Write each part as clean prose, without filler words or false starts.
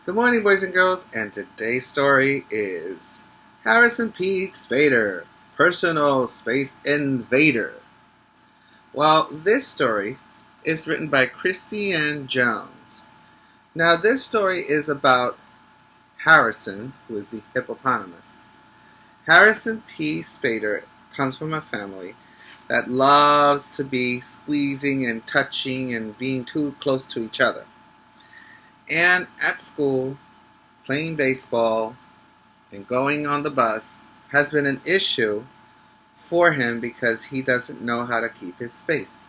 Good morning, boys and girls, and today's story is Harrison P. Spader, Personal Space Invader. Well, this story is written by Christianne Jones. Now, this story is about Harrison, who is the hippopotamus. Harrison P. Spader comes from a family that loves to be squeezing and touching and being too close to each other. And at school, playing baseball and going on the bus has been an issue for him because he doesn't know how to keep his space.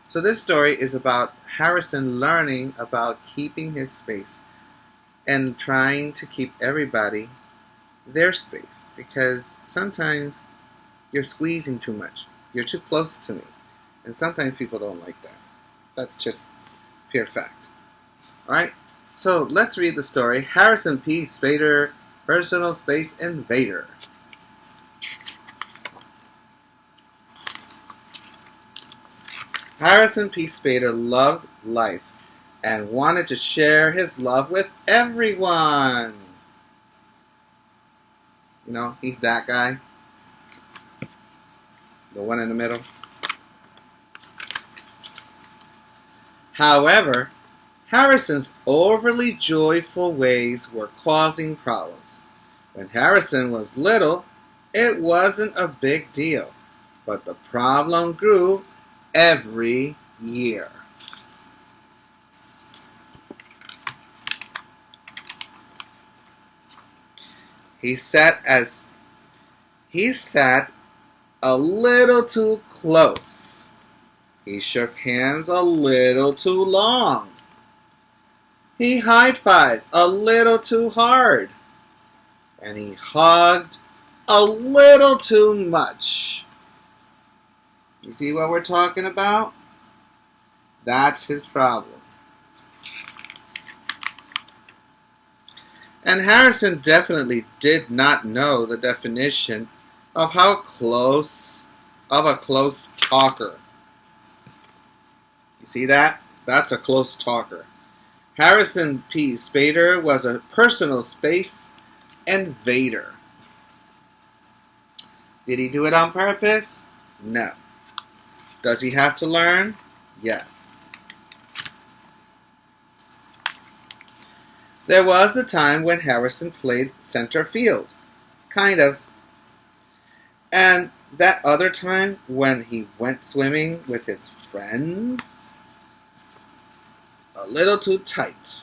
So this story is about Harrison learning about keeping his space and trying to keep everybody their space, because sometimes you're squeezing too much. You're too close to me. And sometimes people don't like that. That's just pure fact. Alright? So let's read the story. Harrison P. Spader, Personal Space Invader. Harrison P. Spader loved life and wanted to share his love with everyone. You know, he's that guy. The one in the middle. However, Harrison's overly joyful ways were causing problems. When Harrison was little, it wasn't a big deal, but the problem grew every year. He sat a little too close. He shook hands a little too long. He high-fived a little too hard. And he hugged a little too much. You see what we're talking about? That's his problem. And Harrison definitely did not know the definition of a close talker. You see that? That's a close talker. Harrison P. Spader was a personal space invader. Did he do it on purpose? No. Does he have to learn? Yes. There was a time when Harrison played center field. Kind of. And that other time when he went swimming with his friends? A little too tight.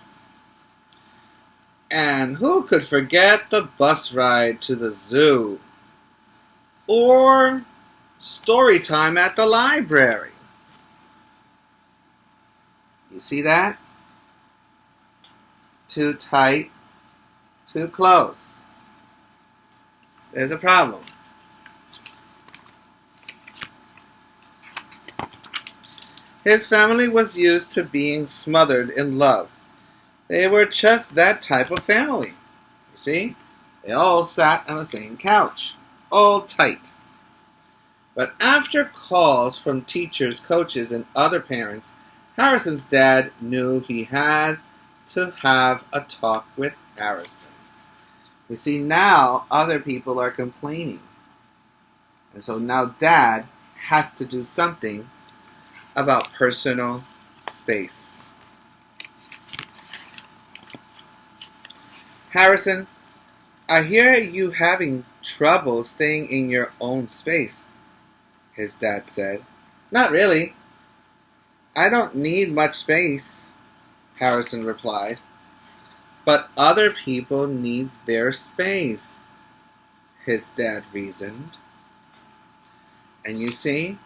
And who could forget the bus ride to the zoo? Or story time at the library? You see that? Too tight, too close. There's a problem. His family was used to being smothered in love. They were just that type of family. You see? They all sat on the same couch, all tight. But after calls from teachers, coaches, and other parents, Harrison's dad knew he had to have a talk with Harrison. You see, now other people are complaining. And so now Dad has to do something about personal space. Harrison, I hear you having trouble staying in your own space, his dad said. Not really. I don't need much space, Harrison replied. But other people need their space, his dad reasoned. And you see,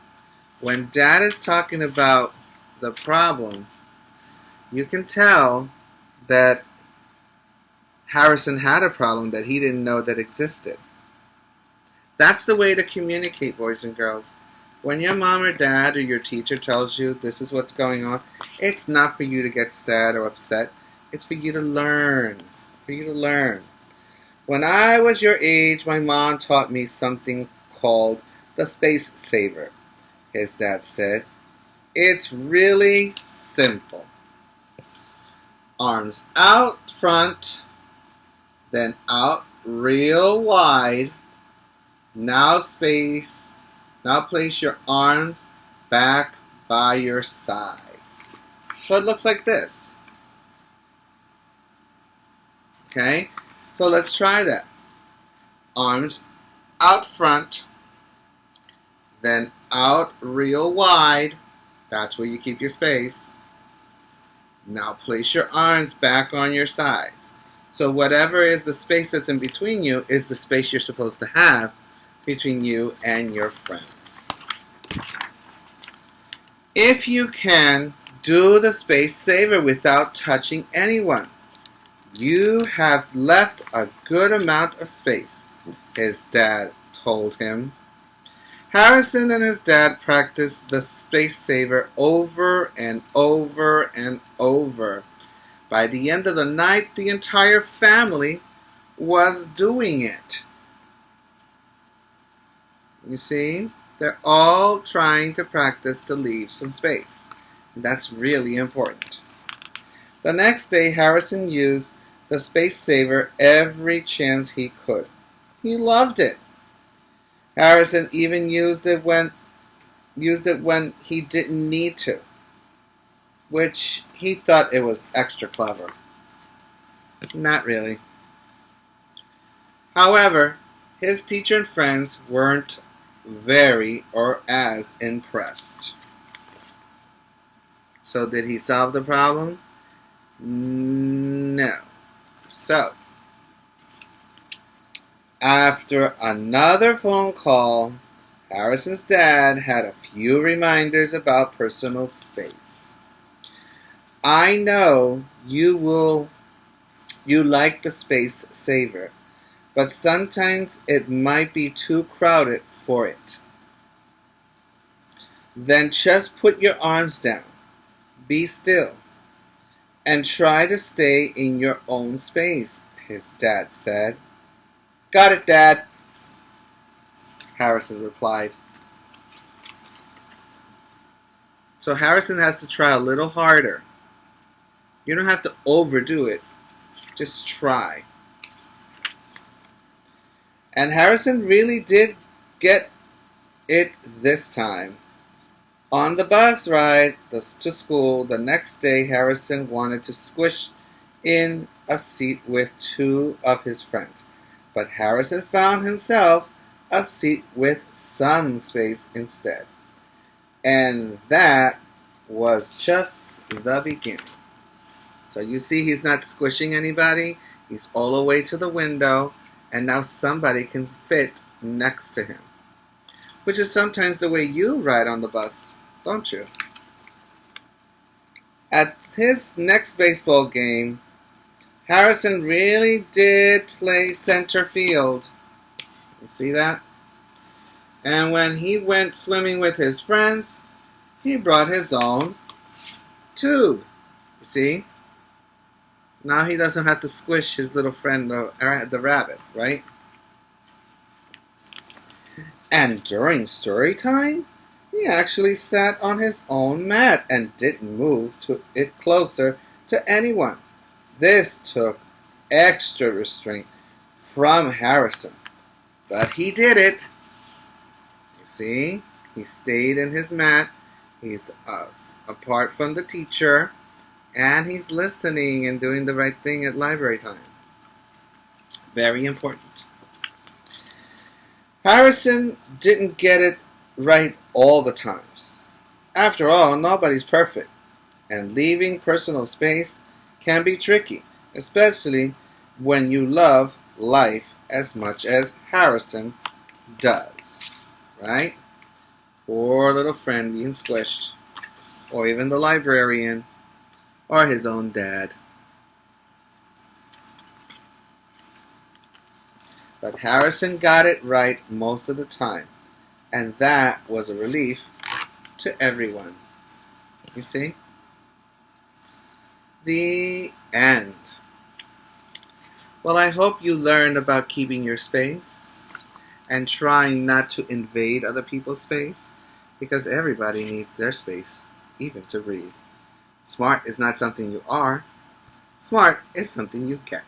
when Dad is talking about the problem, you can tell that Harrison had a problem that he didn't know that existed. That's the way to communicate, boys and girls. When your mom or dad or your teacher tells you this is what's going on, it's not for you to get sad or upset. It's for you to learn. When I was your age, my mom taught me something called the space saver, his dad said. It's really simple. arms out front, then out real wide. Now space. Now place your arms back by your sides. So it looks like this. Okay, so let's try that. Arms out front, then out real wide. That's where you keep your space. Now place your arms back on your sides. So whatever is the space that's in between you is the space you're supposed to have between you and your friends. If you can, do the space saver without touching anyone. You have left a good amount of space, his dad told him. Harrison and his dad practiced the space saver over and over and over. By the end of the night, the entire family was doing it. You see, they're all trying to practice to leave some space. That's really important. The next day, Harrison used the space saver every chance he could. He loved it. Harrison even used it when he didn't need to, which he thought it was extra clever. Not really. However, his teacher and friends weren't very or as impressed. So did he solve the problem? No. So, after another phone call, Harrison's dad had a few reminders about personal space. I know you like the space saver, but sometimes it might be too crowded for it. Then just put your arms down, be still, and try to stay in your own space, his dad said. Got it, Dad, Harrison replied. So Harrison has to try a little harder. You don't have to overdo it. Just try. And Harrison really did get it this time. On the bus ride to school the next day, Harrison wanted to squish in a seat with two of his friends. But Harrison found himself a seat with some space instead. And that was just the beginning. So you see, he's not squishing anybody. He's all the way to the window, and now somebody can fit next to him. Which is sometimes the way you ride on the bus, don't you? At his next baseball game, Harrison really did play center field. You see that? And when he went swimming with his friends, he brought his own tube. You see? Now he doesn't have to squish his little friend, the rabbit, right? And during story time, he actually sat on his own mat and didn't move it closer to anyone. This took extra restraint from Harrison, but he did it. You see, he stayed in his mat. He's apart from the teacher, and he's listening and doing the right thing at library time. Very important. Harrison didn't get it right all the times. After all, nobody's perfect, and leaving personal space can be tricky, especially when you love life as much as Harrison does, right? Poor little friend being squished, or even the librarian, or his own dad. But Harrison got it right most of the time, and that was a relief to everyone. You see? The end. Well, I hope you learned about keeping your space and trying not to invade other people's space, because everybody needs their space, even to breathe. Smart is not something you are. Smart is something you get.